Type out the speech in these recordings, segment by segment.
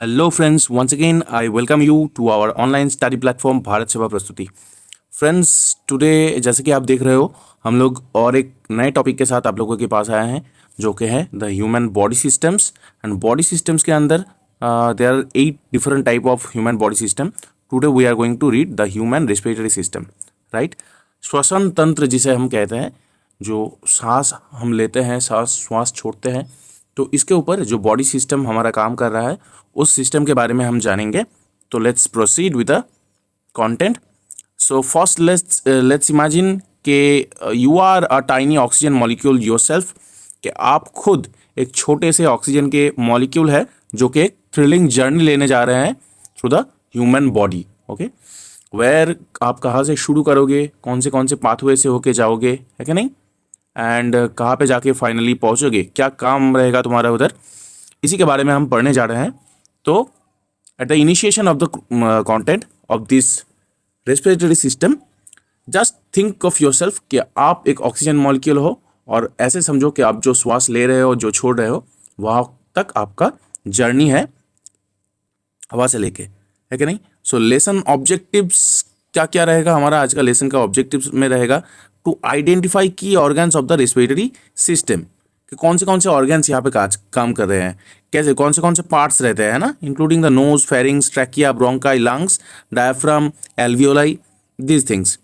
Hello friends, once again I welcome you to our online study platform Bharat Seva प्रस्तुति। Friends, today जैसे कि आप देख रहे हो, हम लोग और एक नए टॉपिक के साथ आप लोगों के पास आए हैं, जो कि है the human body systems. And body systems के अंदर there are 8 different type of human body system. Today we are going to read the human respiratory system, right. श्वसन तंत्र जिसे हम कहते हैं, जो सांस हम लेते हैं, श्वास छोड़ते हैं, तो इसके ऊपर जो बॉडी सिस्टम हमारा काम कर रहा है, उस सिस्टम के बारे में हम जानेंगे। तो let's proceed with the content. So first let's imagine कि you are a tiny oxygen molecule yourself, कि आप खुद एक छोटे से ऑक्सीजन के मॉलिक्यूल है जो कि एक थ्रिलिंग जर्नी लेने जा रहे हैं through the human body. Okay, where आप कहाँ से शुरू करोगे, कौन से पाथवे से होके जाओगे, है कि नहीं, एंड कहाँ पे जाके फाइनली पहुँचोगे, क्या काम रहेगा तुम्हारा उधर, इसी के बारे में हम पढ़ने जा रहे हैं। तो at the initiation of the content of this respiratory system, just think of yourself कि आप एक ऑक्सीजन मॉलिक्यूल हो, और ऐसे समझो कि आप जो श्वास ले रहे हो, जो छोड़ रहे हो, वहाँ तक आपका जर्नी है हवा से लेके, है कि नहीं। सो लेसन ऑब्जेक्टिव्स क्या क्या रहेगा हमारा आज का लेसन का ऑब्जेक्टिव्स में रहेगा टू आइडेंटिफाई की organs of the respiratory system, कि कौन से ऑर्गन्स यहाँ पे काम कर रहे हैं, कैसे कौन से पार्ट्स रहते हैं ना, including the nose, pharynx, trachea, bronchi, lungs, diaphragm, alveoli, these things.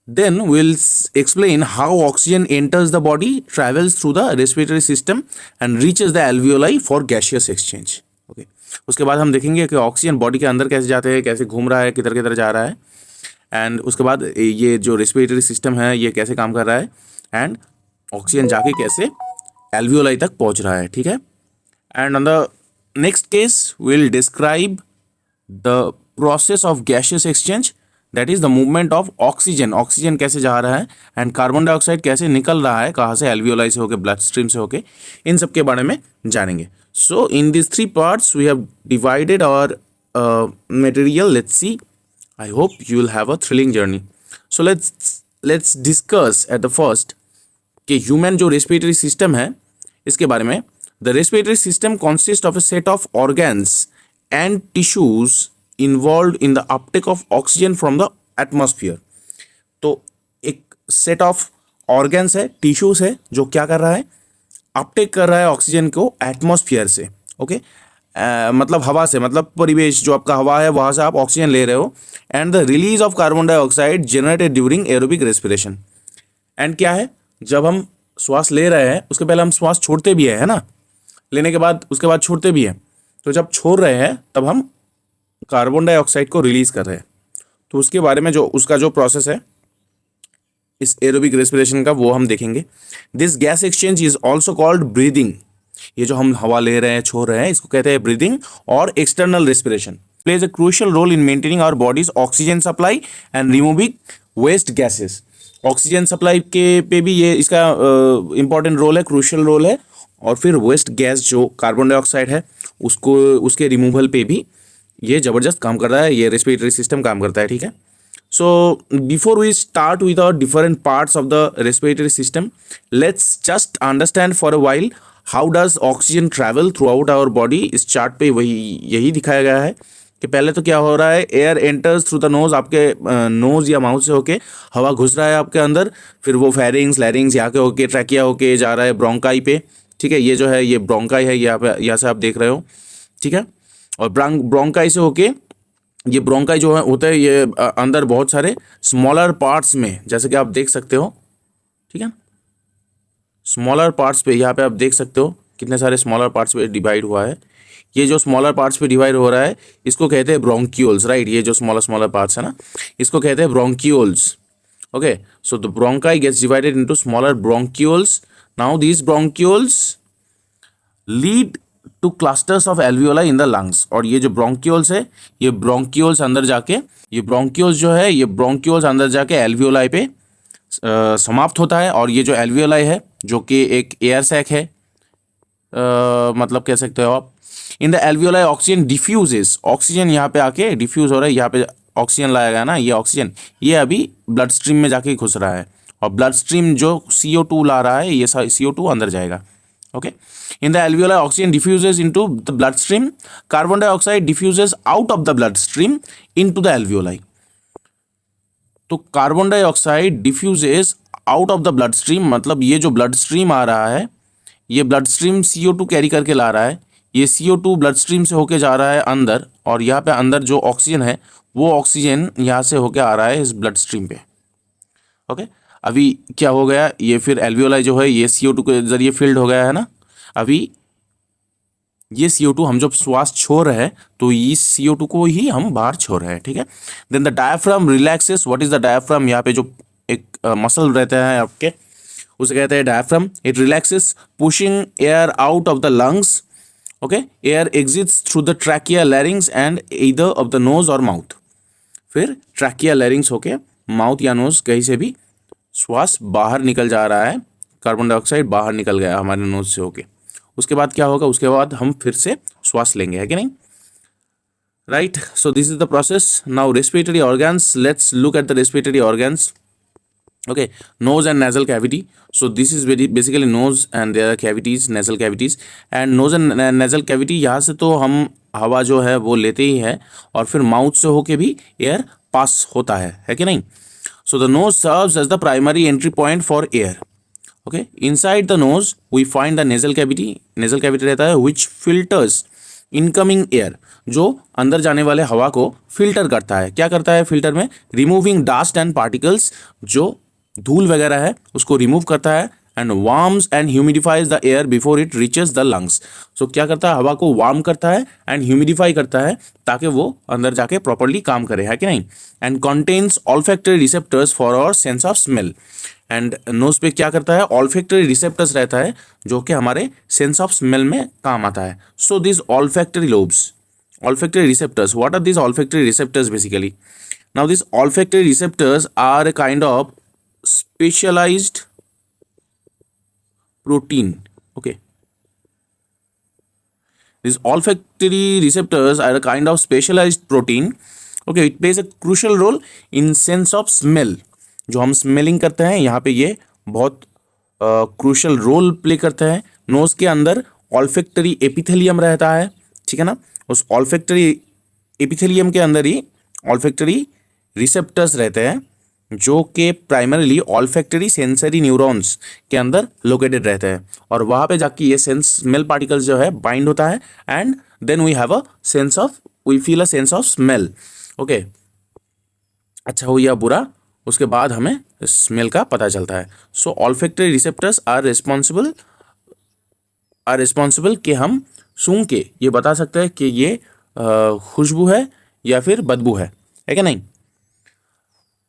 Then we'll explain how oxygen enters the body, travels through the respiratory system and reaches the alveoli for gaseous exchange. Okay. उसके बाद हम देखेंगे कि oxygen body के अंदर कैसे जाते हैं, कैसे घूम रहा है, किधर किधर जा रहा है, एंड उसके बाद ये जो रेस्पिरेटरी सिस्टम है ये कैसे काम कर रहा है, एंड ऑक्सीजन जाके कैसे एल्वियोलाई तक पहुंच रहा है, ठीक है। And on the next case will describe the process of gaseous exchange, that is the movement of oxygen कैसे जा रहा है, एंड कार्बन डाइऑक्साइड कैसे निकल रहा है, कहाँ से, एल्वियोलाई से होके, ब्लड स्ट्रीम से होके, इन सब के बारे में जानेंगे। So in this 3 parts we have divided our material. Let's see, I hope you will have a thrilling journey. So let's discuss at the first कि ह्यूमन जो रेस्पिरेटरी सिस्टम है इसके बारे में। The respiratory system consist of a set of organs and tissues involve in the uptake of oxygen from the atmosphere. तो एक set of organs है, tissues है, जो क्या कर रहा है, अपटेक कर रहा है ऑक्सीजन को एटमॉस्फेयर से। ओके, मतलब हवा से, मतलब परिवेश जो आपका हवा है वहाँ से आप ऑक्सीजन ले रहे हो, and the release of carbon dioxide generated during aerobic respiration. And क्या है, जब हम श्वास ले रहे हैं उसके पहले हम श्वास छोड़ते भी है ना, लेने के बाद उसके बाद छोड़ते भी हैं। तो जब छोड़ रहे हैं तब हम कार्बन डाइऑक्साइड को रिलीज कर रहे हैं। तो उसके बारे में जो उसका जो प्रोसेस है इस एरोबिक रेस्पिरेशन का, वो हम देखेंगे। This gas exchange is also called breathing. ये जो हम हवा ले रहे हैं, छोड़ रहे हैं, इसको कहते हैं ब्रीदिंग। और external respiration plays a crucial role in maintaining our body's oxygen supply and removing waste gases. Oxygen supply के पे भी ये इसका इंपॉर्टेंट रोल है, क्रूशियल रोल है। और फिर वेस्ट गैस जो कार्बन डाइऑक्साइड है उसको, उसके रिमूवल पे भी ये ज़बरदस्त काम कर रहा है, ये रेस्पिरेटरी सिस्टम काम करता है, ठीक है। So before we start with our different parts of the respiratory system, let's just understand for a while how does oxygen travel throughout our body. इस चार्ट पे यही दिखाया गया है कि पहले तो क्या हो रहा है, air enters through the nose, आपके नोज या माउथ से होके हवा घुस रहा है आपके अंदर, फिर वो फेरिंग्स, लैरिंग्स यहाँ के होके, ट्रैकिया होके जा रहा है ब्रोंकाई पे, ठीक है। ये जो है ये ब्रोंकाई है, यहाँ से आप देख रहे हो, ठीक है। और ब्रोंकाई से होके, ये ब्रोंकाई जो है होता है ये अंदर बहुत सारे स्मॉलर पार्ट्स में, जैसे कि आप देख सकते हो, ठीक है। स्मॉलर पार्ट्स पे यहाँ पे आप देख सकते हो कितने सारे स्मॉलर पार्ट्स पे डिवाइड हुआ है। ये जो स्मॉलर पार्ट्स पे डिवाइड हो रहा है इसको कहते हैं ब्रोंक्यूल्स, राइट। ये जो स्मॉलर पार्ट्स है ना, इसको कहते हैं bronchioles. Okay, so the bronchi gets divided into smaller bronchioles. Now these bronchioles lead to clusters of alveoli in the lungs. और ये जो ब्रोंक्यूल्स है, ये ब्रोंक्यूल्स अंदर जाके, ये ब्रोंक्यूल्स जो है, ये ब्रोंक्यूल्स अंदर जाके एल्वियोलाई पे समाप्त होता है। और ये जो एल्वियोलाई है जो कि एक एयर सैक है, मतलब कह सकते हो आप, in the alveoli oxygen diffuses. Oxygen यहाँ पे आके डिफ्यूज हो रहा है, यहाँ पे ऑक्सीजन लाया गया ना, ये ऑक्सीजन ये अभी ब्लड स्ट्रीम में जाके घुस रहा है, और ब्लड स्ट्रीम जो CO2 ला रहा है, ये CO2 अंदर जाएगा, Okay, in the alveoli oxygen diffuses into the bloodstream, carbon dioxide diffuses out of the bloodstream into the alveoli. तो carbon dioxide diffuses out of the blood stream, मतलब ये जो ब्लड स्ट्रीम आ रहा है, ये ब्लड स्ट्रीम CO2 कैरी करके ला रहा है, ये CO2 ब्लड स्ट्रीम से होके जा रहा है अंदर, और यहाँ पे अंदर जो ऑक्सीजन है वो ऑक्सीजन यहाँ से होके आ रहा है इस ब्लड स्ट्रीम पे। ओके, अभी क्या हो गया, ये फिर एल्वियोलाई जो है ये CO2 के जरिए फिल्ड हो गया है ना। अभी ये CO2 हम जब श्वास छोड़ रहे हैं तो इस CO2 को ही हम बाहर छोड़ रहे हैं, ठीक है। Then the diaphragm relaxes. What is the diaphragm? यहाँ पे जो एक मसल रहता है आपके, उसे कहते हैं diaphragm. It relaxes pushing air out of the lungs. Okay, air exits through the trachea लैरिंग्स and either of the nose और माउथ। फिर ट्रैकिया लैरिंग्स होके माउथ या नोज कहीं से भी श्वास बाहर निकल जा रहा है, कार्बन डाइऑक्साइड बाहर निकल गया हमारे नोज से होके। उसके बाद क्या होगा, उसके बाद हम फिर से श्वास लेंगे, है कि नहीं? Right, so this is the process. Now respiratory organs, let's look at the respiratory organs. Okay, nose and nasal cavity. So this is very basically nose and there are cavities, nasal cavities, and nose and nasal cavity, यहाँ से तो हम हवा जो है वो लेते ही है, और फिर माउथ से होके भी एयर पास होता है कि नहीं? So the nose serves as the primary entry point for air. Okay, inside the nose we find the nasal cavity. Nasal cavity रहता है which filters इनकमिंग एयर, जो अंदर जाने वाले हवा को फिल्टर करता है। क्या करता है फिल्टर में? रिमूविंग डस्ट एंड पार्टिकल्स, जो धूल वगैरह है उसको रिमूव करता है, and warms and humidifies the air before it reaches the lungs. So क्या करता है, हवा को वार्म करता है एंड ह्यूमिडिफाई करता है ताकि वो अंदर जाके प्रॉपरली काम करे, है कि नहीं? And contains olfactory receptors for our sense of smell. And nose पे क्या करता है, ऑल्फैक्टरी रिसेप्टर्स रहता है जो कि हमारे सेंस ऑफ स्मेल में काम आता है। So this olfactory lobes, olfactory receptors, what are these olfactory receptors basically? Now these olfactory receptors are a kind of specialized protein. Okay, these olfactory receptors are a kind of specialized protein. Okay, it plays a crucial role in sense of smell. जो हम smelling करते हैं यहाँ पे ये बहुत crucial role play करता है। नोज के अंदर ऑल्फैक्टरी एपिथेलियम रहता है, ठीक है ना। उस ऑल्फैक्टरी एपिथेलियम के अंदर ही ऑल्फैक्टरी रिसेप्टर्स रहते हैं जो कि प्राइमरीली ऑल्फैक्टरी सेंसरी न्यूरॉन्स के अंदर लोकेटेड रहते हैं, और वहाँ पे जाके ये स्मेल पार्टिकल्स जो है बाइंड होता है, and then we have a sense of, we feel a sense of smell. Okay, अच्छा हो या बुरा, उसके बाद हमें स्मेल का पता चलता है। सो ऑल्फैक्टरी रिसेप्टर्स आर रिस्पॉन्सिबल कि हम सूंघ के ये बता सकते हैं कि ये खुशबू है या फिर बदबू है कि नहीं?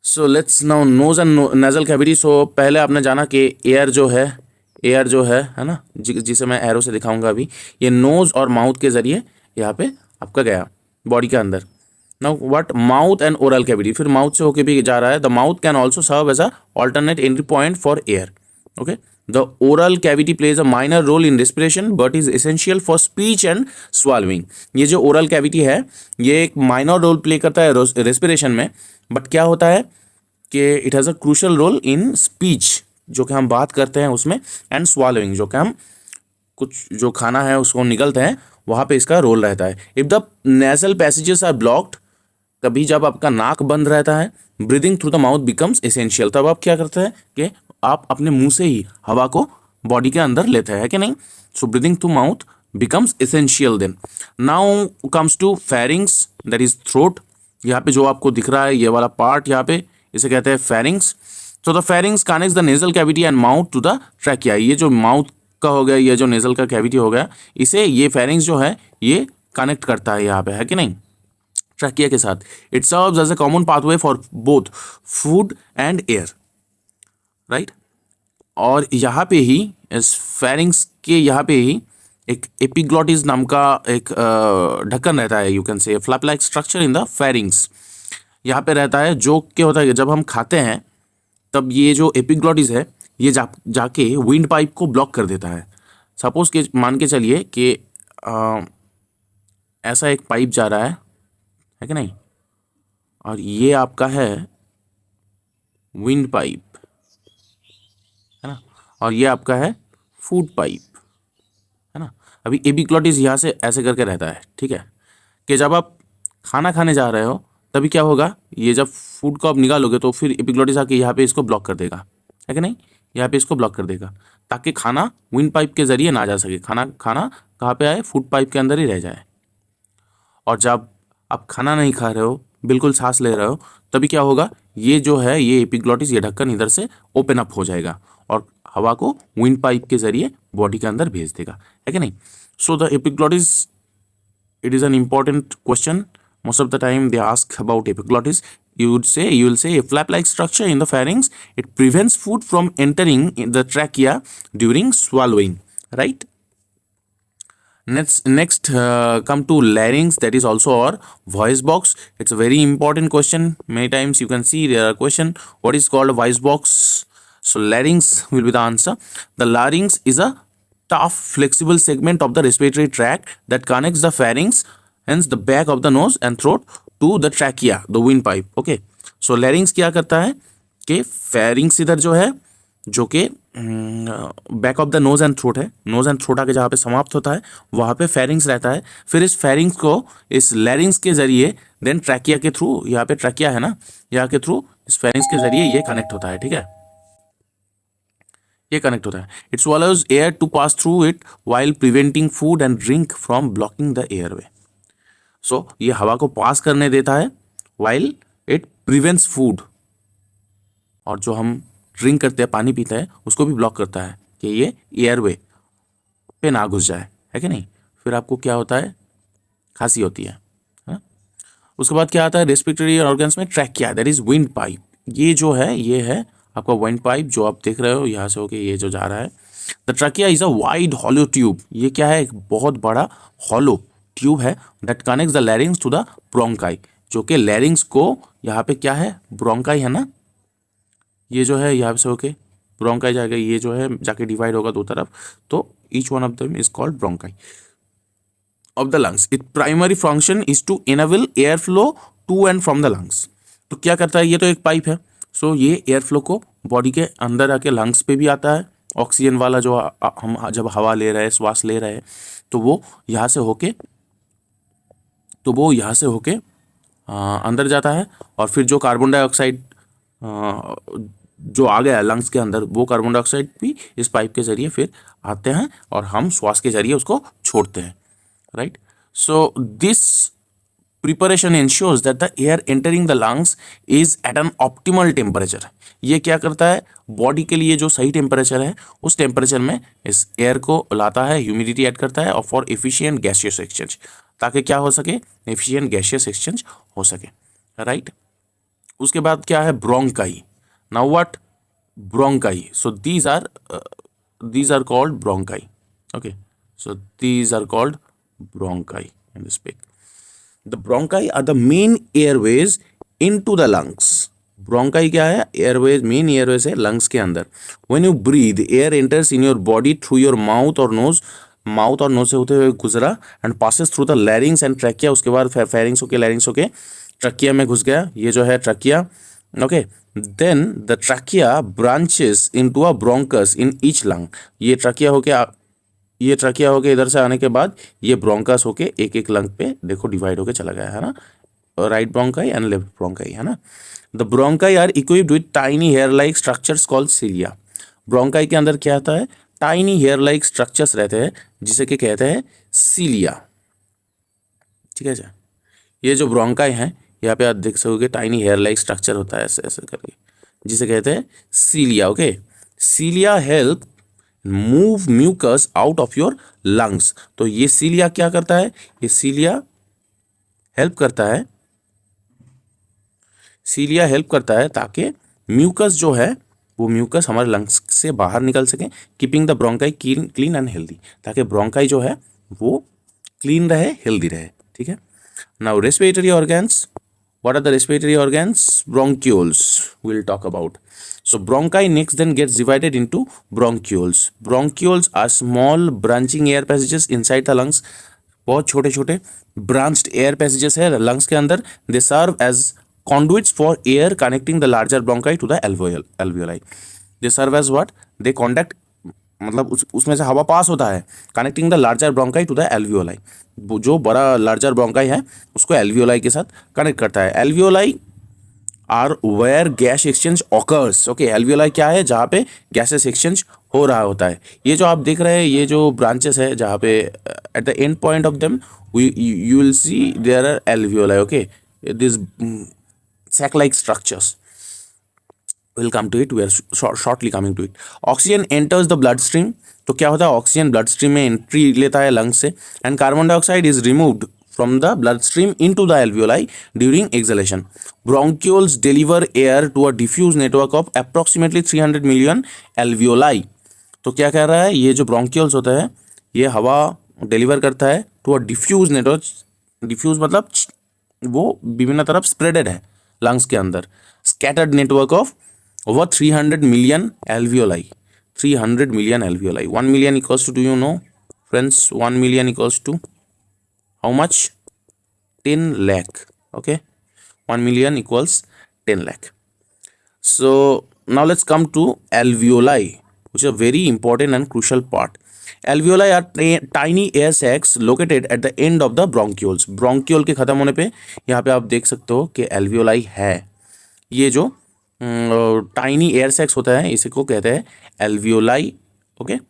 So let's now nose and nasal cavity. So पहले आपने जाना कि एयर जो है ना, जिसे मैं एरो से दिखाऊंगा अभी, ये नोज और माउथ के जरिए यहाँ पे आपका गया बॉडी के अंदर। Now what, mouth and oral cavity, फिर माउथ से होके भी जा रहा है। The mouth can also serve as a alternate entry point for air. Okay, the oral cavity plays a minor role in respiration but is essential for speech and swallowing. ये जो oral cavity है ये एक minor role play करता है respiration में, but क्या होता है कि it has a crucial role in speech, जो कि हम बात करते हैं उसमें, and swallowing, जो कि हम कुछ जो खाना है उसको निगलते हैं, वहाँ पे इसका रोल रहता है। If the nasal passages are blocked, कभी जब आपका नाक बंद रहता है, breathing through the mouth becomes essential, तब आप क्या करते हैं कि आप अपने मुंह से ही हवा को बॉडी के अंदर लेते हैं कि नहीं? So breathing through mouth becomes essential. Then now comes to pharynx, that is throat. यहाँ पे जो आपको दिख रहा है ये वाला पार्ट, यहाँ पे इसे कहते हैं pharynx. So the pharynx connects the nasal cavity and mouth to the trachea. ये जो माउथ का हो गया, ये जो नेजल का कैविटी हो गया, इसे ये फेरिंग्स जो है ये कनेक्ट करता है यहाँ पे, है कि नहीं, ट्रैकिया के साथ। It serves as a common pathway for both food and air, right. और यहाँ पे ही इस फेरिंग्स के यहाँ पे ही एक एपिग्लॉटिस नाम का एक ढक्कन रहता है, you can say flap like structure in the pharynx, यहाँ पे रहता है। जो क्या होता है कि जब हम खाते हैं तब ये जो एपिग्लॉटिस है ये जाके विंड पाइप को ब्लॉक कर देता है। सपोज के मान के चलिए कि ऐसा एक पाइप जा रहा है कि नहीं, और ये आपका है विंड पाइप, है ना, और ये आपका है फूड पाइप, अभी एपिग्लॉटिस यहाँ से ऐसे करके रहता है, ठीक है, कि जब आप खाना खाने जा रहे हो तभी क्या होगा, ये जब फूड को आप निकालोगे तो फिर एपिग्लॉटिस आके यहाँ पे इसको ब्लॉक कर देगा, है कि नहीं, यहाँ पे इसको ब्लॉक कर देगा ताकि खाना विंड पाइप के जरिए ना जा सके, खाना खाना कहाँ पे आए, फूड पाइप के अंदर ही रह जाए। और जब आप खाना नहीं खा रहे हो, बिल्कुल सांस ले रहे हो, तभी क्या होगा, ये जो है ये एपिग्लॉटिस, ये ढक्कन इधर से ओपन अप हो जाएगा और हवा को विंड पाइप के जरिए बॉडी के अंदर भेज देगा, है कि नहीं। So the epiglottis, it is an important question. Most of the time they ask about epiglottis. You will say a flap-like structure in the pharynx. It prevents food from entering in the trachea during swallowing. Right. Next, come to larynx. That is also our voice box. It's a very important question. Many times you can see there are question. What is called a voice box? So larynx will be the answer. The larynx is a tough flexible segment of the respiratory tract that connects the pharynx, hence the back of the nose and throat, to the trachea, the windpipe. Okay, so larynx क्या करता है कि pharynx इधर जो है, जो कि back of the nose and throat है, नोज एंड थ्रोट आके जहाँ पे समाप्त होता है वहाँ पे pharynx रहता है। फिर इस pharynx को इस larynx के जरिए देन ट्रैकिया के थ्रू, यहाँ पे ट्रैकिया है ना, यहाँ के थ्रू इस pharynx के जरिए ये कनेक्ट होता है, ठीक है, ये कनेक्ट होता है। It swallows air to pass through it while preventing food and drink from blocking the airway. So ये हवा को पास करने देता है वाइल इट प्रिवेंट्स फूड, और जो हम ड्रिंक करते हैं, पानी पीते हैं, उसको भी ब्लॉक करता है कि ये एयरवे पे ना घुस जाए, है कि नहीं। फिर आपको क्या होता है, खांसी होती है। उसके बाद क्या आता है, रेस्पिरेटरी ऑर्गन्स में trachea, that is wind pipe. ये जो है ये है आपका विंड पाइप, जो आप देख रहे हो यहाँ से होके ये जो जा रहा है। The trachea is a wide hollow tube. ये क्या है, एक बहुत बड़ा हॉलो ट्यूब है that connects the larynx to the bronchi, जो कि लैरिंग्स को यहाँ पे क्या है, ब्रोंकाई है ना, ये जो है यहाँ से होके ब्रोंकाई जाएगा, ये जो है जाके डिवाइड होगा दो तरफ, तो each one of them is called bronchi of the lungs. Its primary function is to enable airflow to and from the lungs. तो क्या करता है, ये तो एक पाइप है, सो ये एयरफ्लो को बॉडी के अंदर आके लंग्स पे भी आता है, ऑक्सीजन वाला जो हम जब हवा ले रहे हैं, श्वास ले रहे हैं, तो वो यहाँ से होके अंदर जाता है, और फिर जो कार्बन डाइऑक्साइड जो आ गया लंग्स के अंदर, वो कार्बन डाइऑक्साइड भी इस पाइप के जरिए फिर आते हैं और हम श्वास के जरिए उसको छोड़ते हैं, right? So this preparation ensures that the air entering the lungs is at an optimal temperature. ये क्या करता है, बॉडी के लिए जो सही टेम्परेचर है उस टेम्परेचर में इस एयर को लाता है, ह्यूमिडिटी ऐड करता है, और फॉर एफिशिएंट गैसियस एक्सचेंज, ताकि क्या हो सके, एफिशिएंट गैसियस एक्सचेंज हो सके, राइट। उसके बाद क्या है, bronchi. Now what, bronchi, so these are called bronchi, okay, so these are called bronchi in this pig. The bronchi are the main airways into the lungs. Bronchi क्या है, airways, main airways है lungs के अंदर। When you breathe, air enters in your body through your mouth or nose, mouth और knows से होते हुए गुजरा, and passes through the larynx and trachea, उसके बाद फेरिंग्स होके लैरिंग्स होके ट्रैकिया में घुस गया, ये जो है trachea, okay. Then the trachea branches into a bronchus in each lung. ये ट्रैकिया होके इधर से आने के बाद ये ब्रोंकस होके एक एक लंग पे देखो डिवाइड होके चला गया है ना, right bronchi and left bronchi, है ना। The bronchi are equipped with tiny hair like structures called cilia. Bronchi के अंदर क्या आता है, टाइनी हेयर लाइक स्ट्रक्चर्स रहते हैं जिसे कि कहते हैं सिलिया, ठीक है। ये जो ब्रोंकाई हैं यहाँ पे आप देख सकोगे टाइनी हेयर लाइक स्ट्रक्चर होता है ऐसे ऐसे करके, जिसे कहते हैं cilia, okay. Cilia help move mucus out of your lungs. तो ये सीलिया क्या करता है, ये सीलिया हेल्प करता है ताकि म्यूकस जो है वो म्यूकस हमारे लंग्स से बाहर निकल सके, keeping the bronchi clean and healthy, ताकि ब्रोंकाई जो है वो क्लीन रहे, हेल्दी रहे, ठीक है। Now respiratory organs, what are the respiratory organs? Bronchioles we'll talk about. So bronchi next then gets divided into bronchioles. Bronchioles are small branching air passages inside the lungs. बहुत छोटे छोटे branched air passages है lungs के अंदर. They serve as conduits for air connecting the larger bronchi to the alveoli. They serve as what? They conduct मतलब उसमें से हवा पास होता है, connecting the larger bronchi to the alveoli. जो बड़ा लार्जर ब्रोंकाई है उसको एल्वियोलाई के साथ कनेक्ट करता है। Alveoli are where gas exchange occurs. Okay, alveoli क्या है, जहाँ पे गैसेस एक्सचेंज हो रहा होता है। ये जो आप देख रहे हैं, ये जो ब्रांचेस है जहाँ पे at the end point of them you will see there are alveoli. Okay, this sac like structures, we'll come to it, we are shortly coming to it. Oxygen enters the bloodstream, तो क्या होता है, oxygen blood stream में entry लेता है lungs से, and carbon dioxide is removed from the bloodstream into the alveoli during exhalation. Bronchioles deliver air to a diffuse network of approximately 300 million alveoli. तो क्या कह रहा है, ये जो ब्रोंकियल्स होता है ये हवा डिलीवर करता है to a diffuse network. Diffuse मतलब वो विभिन्न तरफ स्प्रेडेड है लंग्स के अंदर। Scattered network of over 300 million alveoli. 300 million alveoli. 1 million equals to, do you know friends, 1 million equals to how much? 10 lakh. Okay, 1 million equals 10 lakh. So now let's come to alveoli, which is a very important and crucial part. Alveoli are tiny air sacs located at the end of the bronchioles. Bronchiole के खत्म होने पे यहाँ पे आप देख सकते हो कि alveoli है। ये जो टाइनी एयर सैक्स होता है इसी को कहते हैं alveoli. Okay,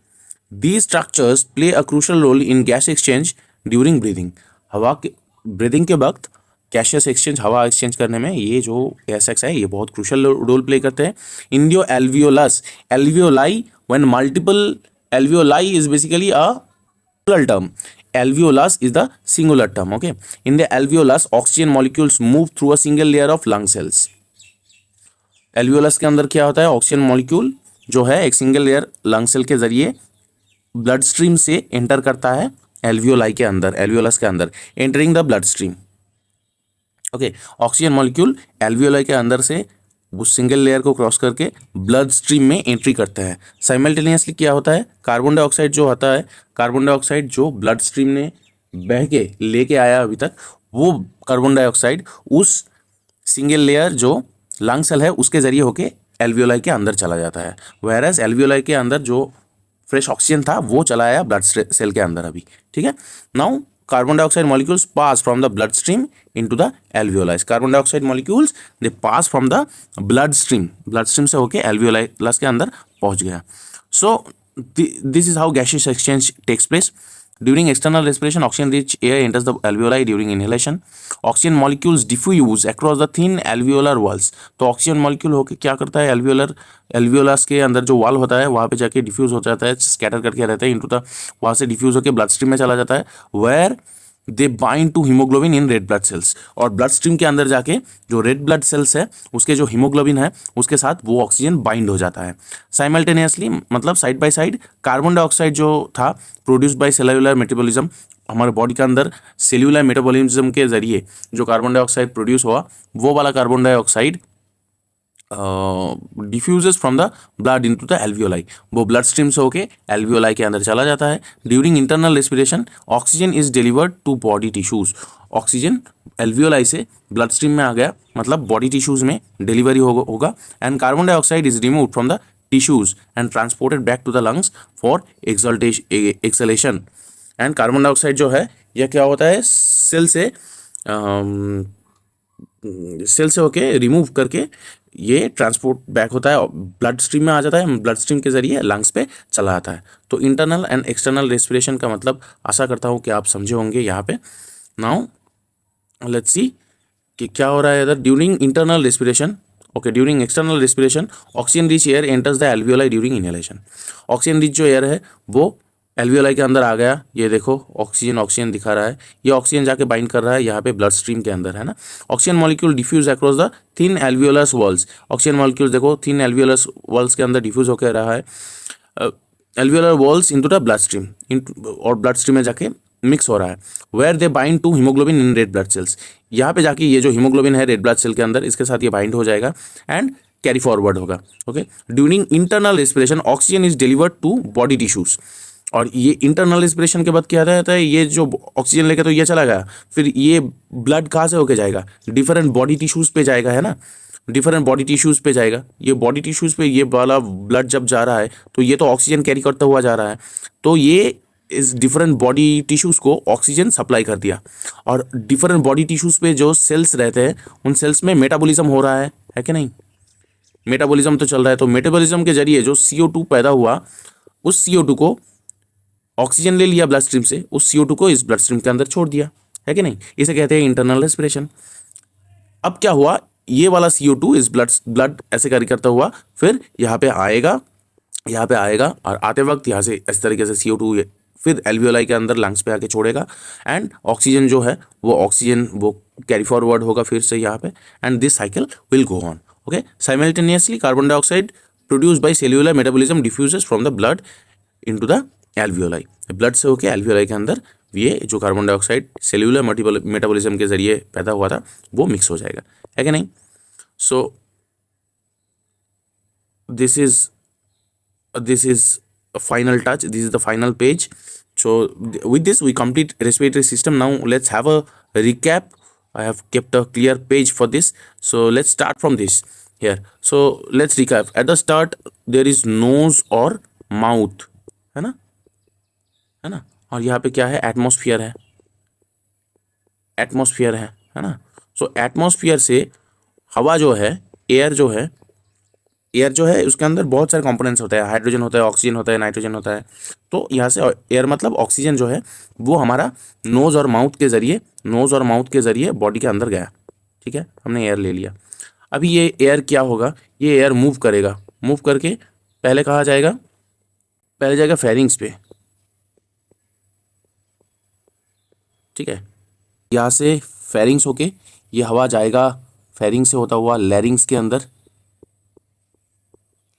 these structures play a crucial role in gas exchange during breathing. हवा के ब्रीदिंग के वक्त गैसियस एक्सचेंज, हवा एक्सचेंज करने में ये जो एयर सैक्स है ये बहुत क्रूशल रोल प्ले करते हैं। In the alveolus, alveoli, when multiple alveoli is basically a singular term. Alveolus is the singular term. Okay, in the alveolus oxygen molecules move through a single layer of lung cells. Alveolus के अंदर क्या होता है, oxygen molecule जो है एक single layer lung cell के जरिए ब्लड स्ट्रीम से एंटर करता है एल्वियोलाई के अंदर, एल्वियोलस के अंदर, entering the blood stream. Okay, oxygen molecule alveoli के अंदर से उस सिंगल लेयर को क्रॉस करके ब्लड स्ट्रीम में एंट्री करता है। साइमल्टेनियसली क्या होता है, कार्बन डाइऑक्साइड जो होता है, कार्बन डाइऑक्साइड जो ब्लड स्ट्रीम ने बह के लेके आया अभी तक, वो कार्बन डाइऑक्साइड उस सिंगल लेयर जो लंग सेल है उसके जरिए होके एल्वियोलाई के अंदर चला जाता है। वेयरएज एल्वियोलाई के अंदर जो फ्रेश ऑक्सीजन था वो चला आया ब्लड सेल के अंदर अभी। ठीक है, now carbon dioxide molecules pass from the blood stream into the alveoli. Carbon dioxide molecules they pass from the blood stream, blood stream से होके एल्वियोलाइज के अंदर पहुंच गया। So this is how gaseous exchange takes place. During external respiration, oxygen-rich air enters the alveoli. During inhalation, oxygen molecules diffuse across the thin alveolar walls. तो oxygen molecule होकर क्या करता है, एल्वियोलस के अंदर जो वॉल होता है वहाँ पे जाके डिफ्यूज हो जाता है, स्कैटर करके रहता है इनटू द, वहाँ से डिफ्यूज होकर ब्लड स्ट्रीम में चला जाता है, where they bind to haemoglobin in red blood cells. और ब्लड स्ट्रीम के अंदर जाके जो रेड ब्लड सेल्स है उसके जो हीमोग्लोबिन है उसके साथ वो ऑक्सीजन बाइंड हो जाता है। साइमल्टेनियसली मतलब side by side carbon dioxide जो था प्रोड्यूस्ड बाय सेल्यूलर मेटाबॉलिज्म, हमारे बॉडी के अंदर सेल्यूलर मेटाबॉलिज्म के जरिए जो कार्बन डाइऑक्साइड प्रोड्यूस हुआ वो वाला carbon dioxide diffuses from the blood into the alveoli. वो ब्लड स्ट्रीम से होके एल्वियोलाई के अंदर चला जाता है। During internal respiration oxygen is delivered to body tissues. Oxygen alveoli से ब्लड स्ट्रीम में आ गया मतलब बॉडी टिश्यूज में डिलीवरी होगा and carbon dioxide is removed from the tissues and transported back to the lungs for exhalation. And carbon dioxide जो है यह क्या होता है, सेल से होके रिमूव करके ये ट्रांसपोर्ट बैक होता है, ब्लड स्ट्रीम में आ जाता है, ब्लड स्ट्रीम के जरिए लंग्स पे चला जाता है। तो इंटरनल एंड एक्सटर्नल रेस्पिरेशन का मतलब आशा करता हूँ कि आप समझे होंगे यहाँ पे। नाउ लेट्स सी कि क्या हो रहा है इधर। During internal respiration, okay, during external respiration oxygen rich air enters the alveoli during inhalation. Oxygen rich जो एयर है वो एल्वियोलाई के अंदर आ गया, ये देखो ऑक्सीजन दिखा रहा है, ये ऑक्सीजन जाके बाइंड कर रहा है यहाँ पे ब्लड स्ट्रीम के अंदर, है ना। Oxygen molecule diffuse across the thin alveolus walls. Oxygen molecule देखो थिन एल्वियोलस वॉल्स के अंदर डिफ्यूज होकर रहा है alveolar walls into the blood stream, और ब्लड स्ट्रीम में जाके मिक्स हो रहा है। Where they bind to haemoglobin in red blood cells. यहाँ पे जाके ये जो हीमोग्लोबिन है रेड ब्लड सेल के अंदर इसके साथ ये बाइंड हो जाएगा एंड कैरी फॉरवर्ड होगा। Okay, during internal respiration oxygen is delivered to body tissues. और ये इंटरनल रेस्पिरेशन के बाद क्या रहता है, ये जो ऑक्सीजन लेके तो ये चला गया, फिर ये ब्लड कहाँ से होके जाएगा, डिफरेंट बॉडी टिश्यूज पे जाएगा, है ना। डिफरेंट बॉडी टिश्यूज़ पे जाएगा। ये बॉडी टिश्यूज़ पे ये वाला ब्लड जब जा रहा है तो ये तो ऑक्सीजन कैरी करता हुआ जा रहा है, तो ये इस डिफरेंट बॉडी टिश्यूज़ को ऑक्सीजन सप्लाई कर दिया। और डिफरेंट बॉडी टिश्यूज़ पे जो सेल्स रहते हैं उन सेल्स में मेटाबॉलिज्म हो रहा है कि नहीं? मेटाबॉलिज्म तो चल रहा है, तो मेटाबॉलिज्म के जरिए जो CO2 पैदा हुआ, उस CO2 को ऑक्सीजन ले लिया ब्लड स्ट्रीम से, उस CO2 को इस ब्लड स्ट्रीम के अंदर छोड़ दिया, है कि नहीं? इसे कहते हैं इंटरनल रेस्पिरेशन। अब क्या हुआ, ये वाला CO2 इस ब्लड ऐसे कैरी करता हुआ फिर यहाँ पे आएगा और आते वक्त यहाँ से इस तरीके से CO2 फिर एल्वियोलाई के अंदर लंग्स पे आके छोड़ेगा, एंड ऑक्सीजन जो है वो कैरी फॉरवर्ड होगा फिर से यहाँ पे, and this cycle will go on. Okay, simultaneously carbon dioxide produced by cellular metabolism diffuses from the blood into the alveoli. Blood से होके एल्वियोलाई के अंदर ये जो कार्बन डाइऑक्साइड सेल्यूलर मेटाबॉलिज्म के जरिए पैदा हुआ था वो मिक्स हो जाएगा, है कि नहीं? So this is a final touch, this is the final page. So with this we complete respiratory system. Now let's have a recap. I have kept a clear page for this, so let's start from this here. So let's recap. At the start there is nose or mouth, है ना? और यहाँ पे क्या है, atmosphere है ना? सो atmosphere से हवा जो है, एयर जो है उसके अंदर बहुत सारे कंपोनेंट्स होते हैं, हाइड्रोजन होता है, ऑक्सीजन होता है, नाइट्रोजन होता है। तो यहाँ से एयर मतलब ऑक्सीजन जो है वो हमारा नोज़ और माउथ के ज़रिए बॉडी के अंदर गया, ठीक है, हमने एयर ले लिया। अभी ये एयर क्या होगा, ये एयर मूव करेगा, मूव करके पहले कहाँ जाएगा, पहले जाएगा फेरिंग्स पे, ठीक है। यहाँ से फेरिंग्स होके ये हवा जाएगा फेरिंग से होता हुआ लैरिंग्स के अंदर,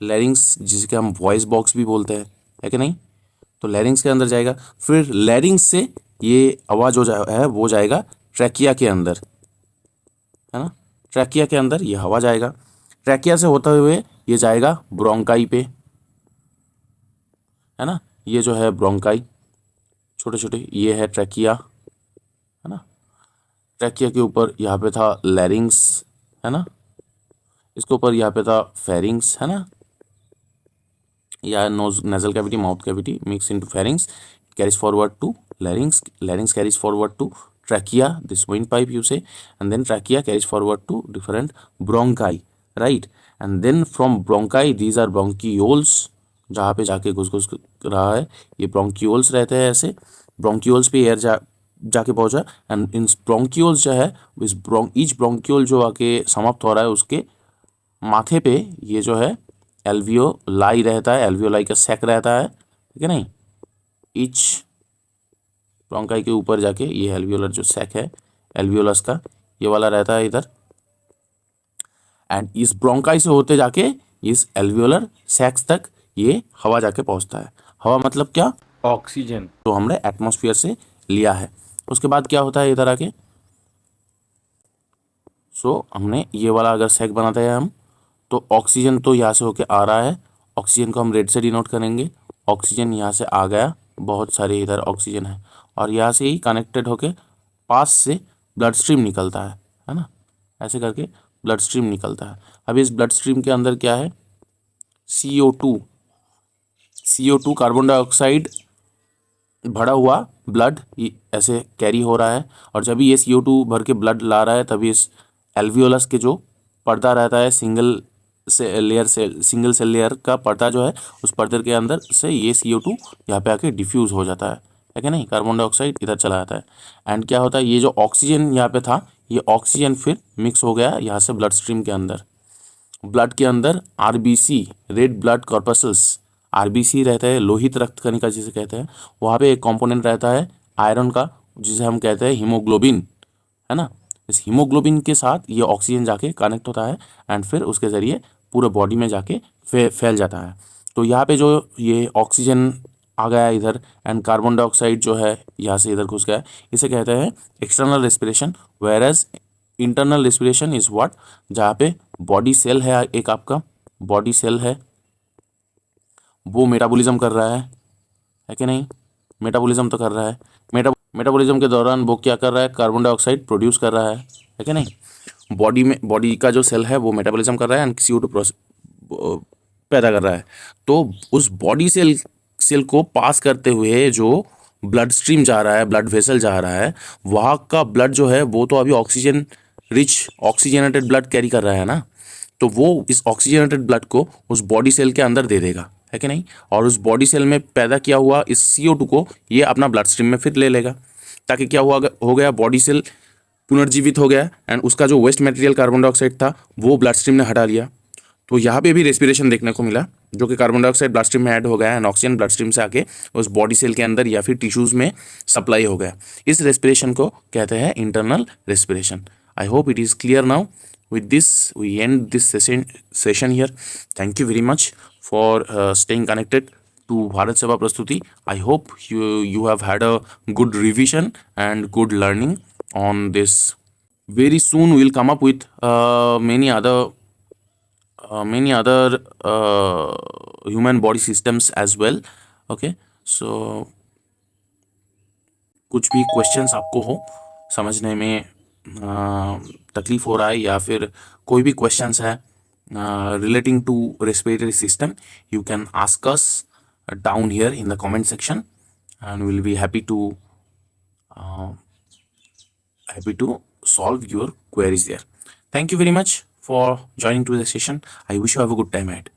लैरिंग्स जिसके हम वॉइस बॉक्स भी बोलते हैं, है कि नहीं? तो लैरिंग्स के अंदर जाएगा, फिर लैरिंग्स से ये आवाज़ है वो जाएगा ट्रैकिया के अंदर, है ना? ट्रैकिया के अंदर ये हवा जाएगा, ट्रैकिया से होते हुए ये जाएगा ब्रोंकाई पे, है ना? ये जो है ब्रोंकाई छोटे छोटे, ये है ट्रैकिया, है ना? ट्रैकिया के ऊपर यहाँ पे था लैरिंग्स, है ना? इसके ऊपर यहाँ पे था फेरिंग्स, है ना? या knows nasal cavity, mouth cavity mix into pharynx, carries forward to larynx carries forward to trachea, this windpipe you say, and then trachea carries forward to different bronchi, right? And then from bronchi these are bronchioles, जहाँ पे जाके घुस रहा है ये bronchioles रहते हैं, ऐसे bronchioles पे एयर जाके पहुँचा, एंड इन bronchioles जो है इस ईच bronchiole जो आके समाप्त हो रहा है उसके माथे पे ये जो है एल्वियोलाई रहता है, एल्वियोलाई का सैक रहता है, ठीक है नहीं? ईच ब्रोंकाई के ऊपर जाके ये एल्वियोलर जो सैक है एल्वियोलस का ये वाला रहता है इधर, एंड इस ब्रोंकाई से होते जाके इस एल्वियोलर सैक्स तक ये हवा जाके पहुंचता है। हवा मतलब क्या, ऑक्सीजन। तो हमने एटमॉस्फेयर से लिया है। उसके बाद क्या होता है इधर आके, सो हमने ये वाला अगर सैक बनाते हैं हम, तो ऑक्सीजन तो यहाँ से होके आ रहा है, ऑक्सीजन को हम रेड से डिनोट करेंगे, ऑक्सीजन यहाँ से आ गया, बहुत सारे इधर ऑक्सीजन है, और यहाँ से ही कनेक्टेड होके पास से ब्लड स्ट्रीम निकलता है ना? ऐसे करके ब्लड स्ट्रीम निकलता है। अभी इस ब्लड स्ट्रीम के अंदर क्या है, CO2 कार्बन डाइऑक्साइड भरा हुआ ब्लड ऐसे कैरी हो रहा है, और जब ये CO2 भर के ब्लड ला रहा है तभी इस एल्वियोलस के जो पर्दा रहता है सिंगल सेल लेयर का पर्दा जो है, उस पर्दे के अंदर से ये CO2 यहाँ पे आके डिफ्यूज़ हो जाता है कि नहीं? कार्बन डाइऑक्साइड इधर चला जाता है, एंड क्या होता है, ये जो ऑक्सीजन यहाँ पे था ये ऑक्सीजन फिर मिक्स हो गया यहाँ से ब्लड स्ट्रीम के अंदर। ब्लड के अंदर RBC red blood corpuscles, RBC रहता है लोहित रक्त कणिका जिसे कहते हैं, वहाँ पे एक कंपोनेंट रहता है आयरन का जिसे हम कहते हैं हीमोग्लोबिन, है ना? इस हीमोग्लोबिन के साथ ये ऑक्सीजन जाके कनेक्ट होता है, एंड फिर उसके ज़रिए पूरे बॉडी में जाके फैल जाता है। तो यहाँ पे जो ये ऑक्सीजन आ गया इधर, एंड कार्बन डाइऑक्साइड जो है यहाँ से इधर घुस गया, इसे कहते हैं external respiration. Whereas internal respiration is what, जहाँ पे बॉडी सेल है, एक आपका बॉडी सेल है वो मेटाबॉलिज्म कर रहा है कि नहीं? मेटाबॉलिज्म तो कर रहा है, मेटाबॉलिज्म के दौरान वो क्या कर रहा है, कार्बन डाइऑक्साइड प्रोड्यूस कर रहा है कि नहीं? बॉडी का जो सेल है वो मेटाबॉलिज्म कर रहा है एंड CO2 पैदा कर रहा है। तो उस बॉडी सेल को पास करते हुए जो ब्लड स्ट्रीम जा रहा है, ब्लड वेसल जा रहा है, वहाँ का ब्लड जो है वो तो अभी oxygen rich oxygenated blood carry कर रहा है ना, तो वो इस ऑक्सीजनेटेड ब्लड को उस बॉडी सेल के अंदर दे देगा, है कि नहीं। और उस बॉडी सेल में पैदा किया हुआ इस CO2 को ये अपना ब्लड स्ट्रीम में फिर ले लेगा, ताकि क्या हुआ हो गया, बॉडी सेल पुनर्जीवित हो गया एंड उसका जो वेस्ट मटेरियल कार्बन डाइऑक्साइड था वो ब्लड स्ट्रीम ने हटा लिया। तो यहाँ पे भी रेस्पिरेशन देखने को मिला, जो कि कार्बन डाइऑक्साइड ब्लड स्ट्रीम में ऐड हो गया एंड ऑक्सीजन ब्लड स्ट्रीम से आके उस बॉडी सेल के अंदर या फिर टिश्यूज में सप्लाई हो गया। इस रेस्पिरेशन को कहते हैं internal respiration. I hope it is clear now. With this, we end this session here. Thank you very much for staying connected to Bharat Seva Prastuti. I hope you have had a good revision and good learning on this. Very soon, we will come up with many other human body systems as well. Okay, so कुछ भी questions आपको हो, समझने में तकलीफ हो रहा है, या फिर कोई भी क्वेश्चंस है relating to respiratory system, you can ask us down here in the comment section and will be happy to solve your queries there. Thank you very much for joining to the session. I wish you have a good time ahead.